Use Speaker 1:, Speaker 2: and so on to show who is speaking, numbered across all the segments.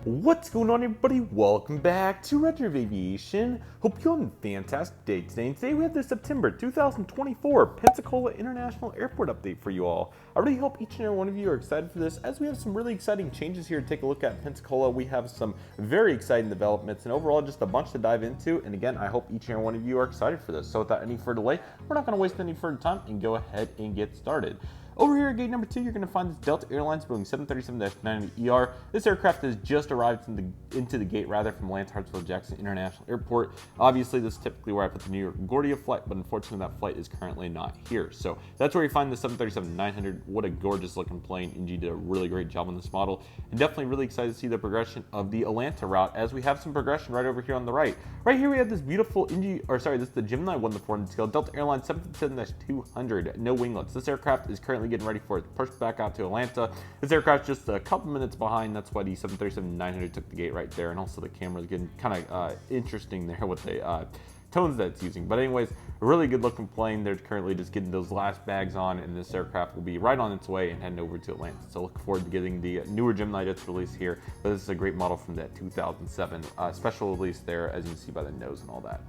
Speaker 1: What's going on, everybody? Welcome back to Redriveraviation. Hope you're having a fantastic day today. And today we have the September 2024 Pensacola International Airport update for you all. I really hope each and every one of you are excited for this, as we have some really exciting changes here to take a look at in Pensacola. We have some very exciting developments and overall just a bunch to dive into. And again, I hope each and every one of you are excited for this. So without any further delay, we're not going to waste any further time and go ahead and get started. Over here at gate number 2, you're going to find this Delta Airlines Boeing 737-900ER. This aircraft has just arrived into the gate from Atlanta Hartsfield-Jackson International Airport. Obviously, this is typically where I put the New York LaGuardia flight, but unfortunately that flight is currently not here. So that's where you find the 737-900. What a gorgeous looking plane. NG did a really great job on this model. And definitely really excited to see the progression of the Atlanta route, as we have some progression right over here on the right. Right here we have this beautiful this is the Gemini 1-400 scale Delta Airlines 737-200. No winglets. This aircraft is currently getting ready for it, pushed back out to Atlanta. This aircraft's just a couple minutes behind. That's why the 737-900 took the gate right there, and also the camera's getting kind of interesting there with the tones that it's using. But anyways, a really good looking plane. They're currently just getting those last bags on, and this aircraft will be right on its way and heading over to Atlanta. So look forward to getting the newer GeminiJets release here. But this is a great model from that 2007 special release there, as you can see by the nose and all that.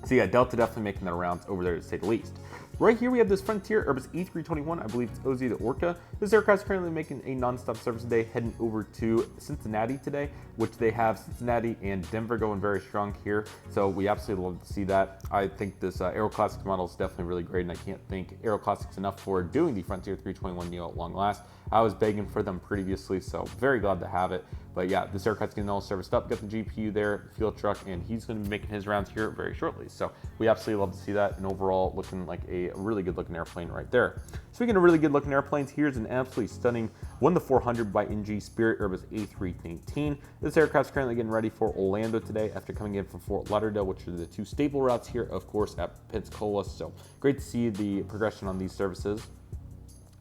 Speaker 1: So yeah, Delta definitely making their rounds over there, to say the least. Right here we have this Frontier Airbus A321, I believe it's OZ the Orca. This aircraft is currently making a non-stop service today, heading over to Cincinnati today, which they have Cincinnati and Denver going very strong here. So we absolutely love to see that. I think this Aero Classics model is definitely really great, and I can't thank Aero Classics enough for doing the Frontier 321 Neo at long last. I was begging for them previously, so very glad to have it. But yeah, this aircraft's getting all serviced up, got the GPU there, fuel truck, and he's going to be making his rounds here very shortly. So we absolutely love to see that, and overall looking like a really good looking airplane right there. Speaking of really good looking airplanes, here's an absolutely stunning 1-400 by NG Spirit Airbus A319. This aircraft's currently getting ready for Orlando today after coming in from Fort Lauderdale, which are the two staple routes here, of course, at Pensacola. So great to see the progression on these services,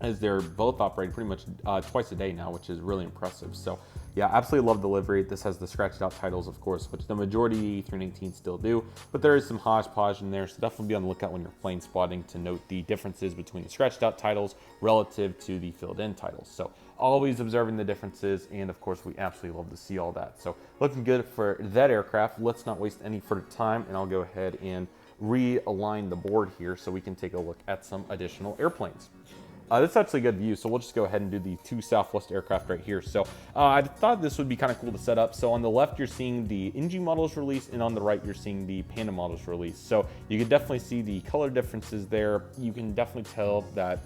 Speaker 1: as they're both operating pretty much twice a day now, which is really impressive. So yeah, absolutely love the livery. This has the scratched out titles, of course, which the majority of the E319 still do, but there is some hodgepodge in there, so definitely be on the lookout when you're plane spotting to note the differences between the scratched out titles relative to the filled in titles. So always observing the differences, and of course we absolutely love to see all that. So looking good for that aircraft. Let's not waste any further time, and I'll go ahead and realign the board here so we can take a look at some additional airplanes. This is actually a good view, so we'll just go ahead and do the two Southwest aircraft right here. So I thought this would be kind of cool to set up. So on the left, you're seeing the NG models release, and on the right, you're seeing the Panda models release. So you can definitely see the color differences there. You can definitely tell that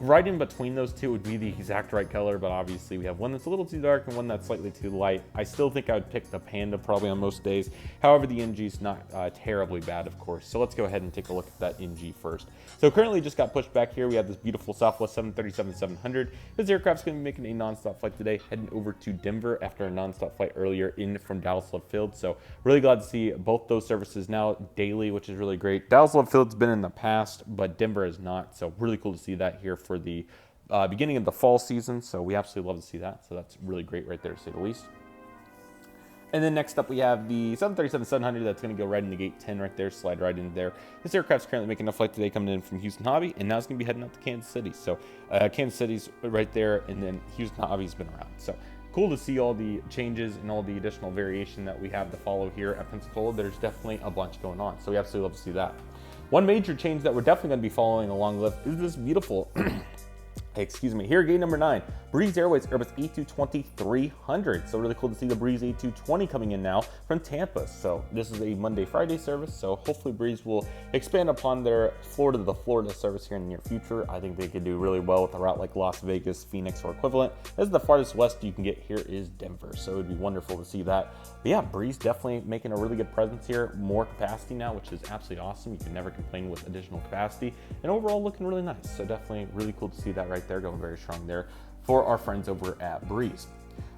Speaker 1: right in between those two would be the exact right color, but obviously we have one that's a little too dark and one that's slightly too light. I still think I would pick the Panda probably on most days. However, the NG is not terribly bad, of course. So let's go ahead and take a look at that NG first. So currently just got pushed back here. We have this beautiful Southwest 737-700. This aircraft's going to be making a non-stop flight today, heading over to Denver after a non-stop flight earlier in from Dallas Love Field. So really glad to see both those services now daily, which is really great. Dallas Love Field's been in the past, but Denver is not. So really cool to see that here for the beginning of the fall season. So we absolutely love to see that. So that's really great right there, to say the least. And then next up we have the 737-700 that's going to go right into gate 10 right there, slide right into there. This aircraft's currently making a flight today coming in from Houston Hobby, and now it's going to be heading up to Kansas City. So Kansas City's right there, and then Houston Hobby's been around. So cool to see all the changes and all the additional variation that we have to follow here at Pensacola. There's definitely a bunch going on, so we absolutely love to see that. One major change that we're definitely going to be following along with is this beautiful here at gate number 9, Breeze Airways Airbus A220-300. So really cool to see the Breeze A220 coming in now from Tampa. So this is a Monday-Friday service, so hopefully Breeze will expand upon their Florida to Florida service here in the near future. I think they could do really well with a route like Las Vegas, Phoenix, or equivalent. This is the farthest west you can get here is Denver, so it would be wonderful to see that. But yeah, Breeze definitely making a really good presence here. More capacity now, which is absolutely awesome. You can never complain with additional capacity, and overall looking really nice. So definitely really cool to see that right there, going very strong there for our friends over at Breeze.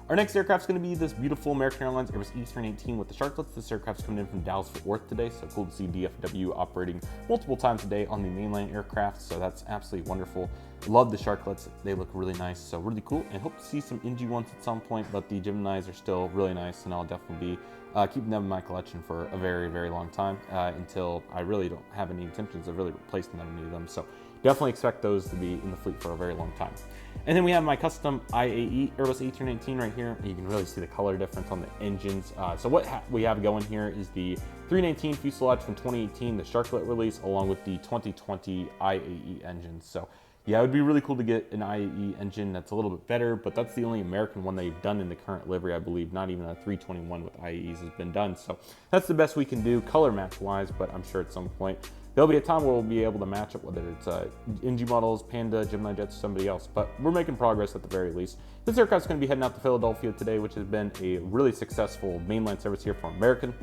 Speaker 1: Our next aircraft's going to be this beautiful American Airlines Airbus E318 with the Shotcuts. This aircraft's coming in from Dallas Fort Worth today, so cool to see DFW operating multiple times a day on the mainline aircraft, so that's absolutely wonderful. Love the Shotcuts, they look really nice, so really cool, and hope to see some NG ones at some point, but the Geminis are still really nice, and I'll definitely be keeping them in my collection for a very, very long time until I really don't have any intentions of really replacing them, any of them. So definitely expect those to be in the fleet for a very long time. And then we have my custom IAE Airbus A319 right here. You can really see the color difference on the engines. So what we have going here is the 319 fuselage from 2018, the Shotcut release, along with the 2020 IAE engine. So yeah, it would be really cool to get an IAE engine that's a little bit better, but that's the only American one they've done in the current livery, I believe. Not even a 321 with IAEs has been done. So that's the best we can do color match wise, but I'm sure at some point there'll be a time where we'll be able to match up, whether it's NG models, Panda, GeminiJets, somebody else, but we're making progress at the very least. This aircraft's gonna be heading out to Philadelphia today, which has been a really successful mainline service here for American.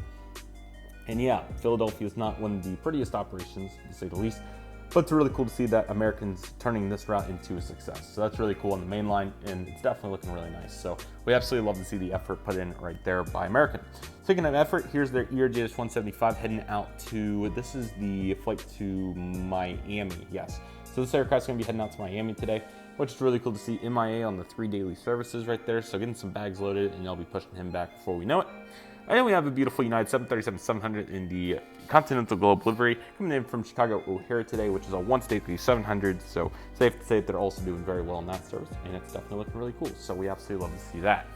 Speaker 1: And yeah, Philadelphia is not one of the prettiest operations, to say the least, but it's really cool to see that American's turning this route into a success. So that's really cool on the main line, and it's definitely looking really nice. So we absolutely love to see the effort put in right there by American. Speaking of effort, here's their ERJS 175 heading out to, this is the flight to Miami, yes. So this aircraft's gonna be heading out to Miami today, which is really cool to see MIA on the 3 daily services right there. So getting some bags loaded, and they'll be pushing him back before we know it. And then we have a beautiful United 737-700 in the Continental Globe livery coming in from Chicago O'Hare today, which is a once-daily 700. So safe to say that they're also doing very well in that service, and it's definitely looking really cool. So we absolutely love to see that.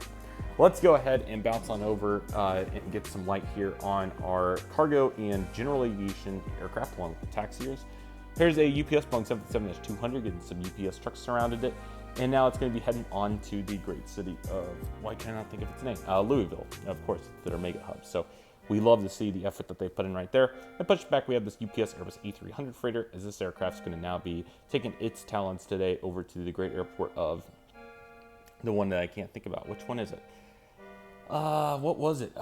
Speaker 1: Let's go ahead and bounce on over and get some light here on our cargo and general aviation aircraft along with the taxiers. Here's a UPS Boeing 757-200, getting some UPS trucks surrounded it. And now it's going to be heading on to the great city of, why can I not think of its name? Louisville, of course, that are mega hubs. So we love to see the effort that they put in right there. And push back, we have this UPS Airbus A300 freighter, as this aircraft's going to now be taking its talents today over to the great airport of the one that I can't think about. Which one is it? What was it?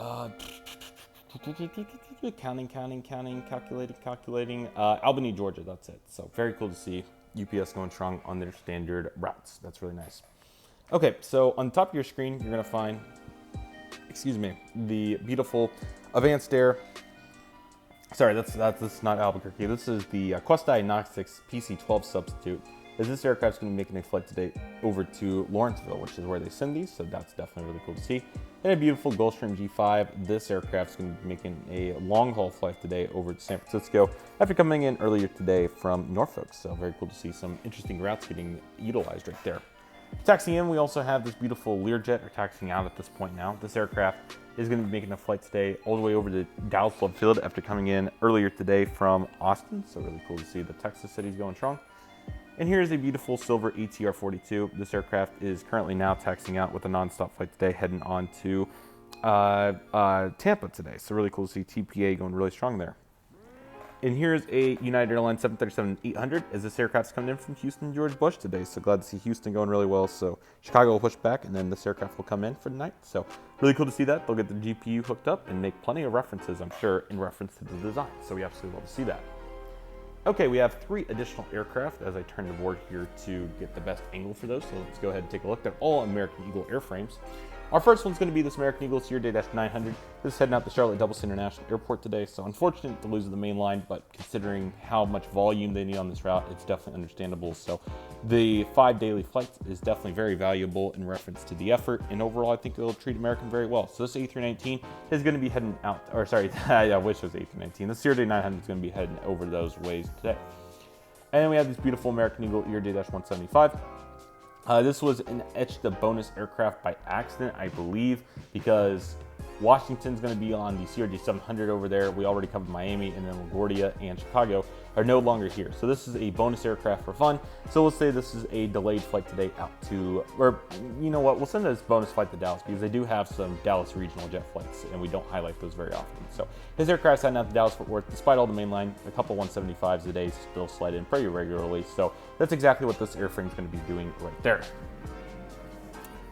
Speaker 1: Calculating. Albany, Georgia, that's it. So very cool to see UPS going strong on their standard routes. That's really nice. Okay, so on top of your screen, you're gonna find, the beautiful Advanced Air. Sorry, that's not Albuquerque. This is the Quest Diagnostics PC-12 substitute. As this aircraft's gonna be making a flight today over to Lawrenceville, which is where they send these, so that's definitely really cool to see. And a beautiful Gulfstream G5. This aircraft's gonna be making a long-haul flight today over to San Francisco after coming in earlier today from Norfolk. So very cool to see some interesting routes getting utilized right there. Taxiing in, we also have this beautiful Learjet, or taxiing out at this point now. This aircraft is gonna be making a flight today all the way over to Dallas Love Field after coming in earlier today from Austin. So really cool to see the Texas cities going strong. And here's a beautiful silver ATR 42. This aircraft is currently now taxiing out with a nonstop flight today, heading on to Tampa today. So really cool to see TPA going really strong there. And here's a United Airlines 737-800, as this aircraft's coming in from Houston George Bush today. So glad to see Houston going really well. So Chicago will push back, and then this aircraft will come in for the night. So really cool to see that. They'll get the GPU hooked up and make plenty of references, I'm sure, in reference to the design. So we absolutely love to see that. Okay, we have 3 additional aircraft as I turn the board here to get the best angle for those. So let's go ahead and take a look at all American Eagle airframes. Our first one's going to be this American Eagle CRJ-900. This is heading out to Charlotte Dulles International Airport today. So unfortunate to lose the main line, but considering how much volume they need on this route, it's definitely understandable. So the 5 daily flights is definitely very valuable in reference to the effort. And overall, I think it'll treat American very well. So this A319 is going to be heading out, or sorry, I wish it was A319. This CRJ-900 is going to be heading over those ways today. And then we have this beautiful American Eagle ERJ-175. This was an etched the bonus aircraft by accident, I believe, because Washington's going to be on the CRJ-700 over there. We already covered Miami, and then LaGuardia and Chicago are no longer here. So this is a bonus aircraft for fun. So we'll say this is a delayed flight today out to, or you know what, we'll send this bonus flight to Dallas because they do have some Dallas regional jet flights, and we don't highlight those very often. So his aircraft's heading out to Dallas-Fort Worth. Despite all the mainline, a couple 175s a day still slide in pretty regularly. So that's exactly what this airframe is going to be doing right there.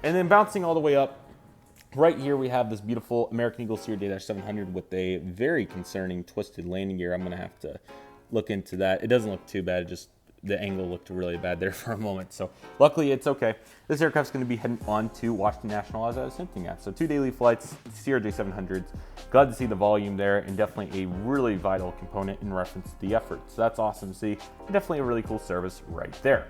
Speaker 1: And then bouncing all the way up, right here we have this beautiful American Eagle CRJ-700 with a very concerning twisted landing gear. I'm going to have to look into that. It doesn't look too bad, just the angle looked really bad there for a moment. So luckily it's okay. This aircraft's going to be heading on to Washington National, as I was hinting at. So 2 daily flights, CRJ-700s. Glad to see the volume there, and definitely a really vital component in reference to the effort. So that's awesome to see. Definitely a really cool service right there.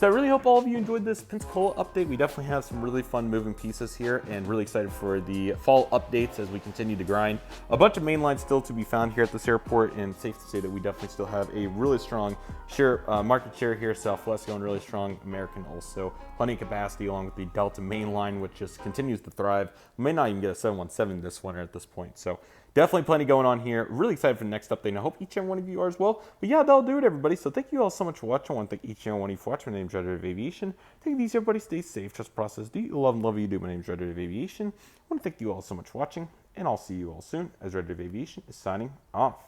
Speaker 1: So I really hope all of you enjoyed this Pensacola update. We definitely have some really fun moving pieces here and really excited for the fall updates as we continue to grind. A bunch of mainlines still to be found here at this airport, and safe to say that we definitely still have a really strong share, market share here. Southwest going really strong, American also. Plenty of capacity along with the Delta mainline, which just continues to thrive. We may not even get a 717 this winter at this point. So definitely plenty going on here. Really excited for the next update, and I hope each and one of you are as well. But yeah, that'll do it, everybody. So thank you all so much for watching. I want to thank each and one of you for watching. My name is Redriveraviation. Take it easy, everybody. Stay safe. Trust the process. Do you love and love what you do. My name is Redriveraviation. I want to thank you all so much for watching, and I'll see you all soon as Redriveraviation is signing off.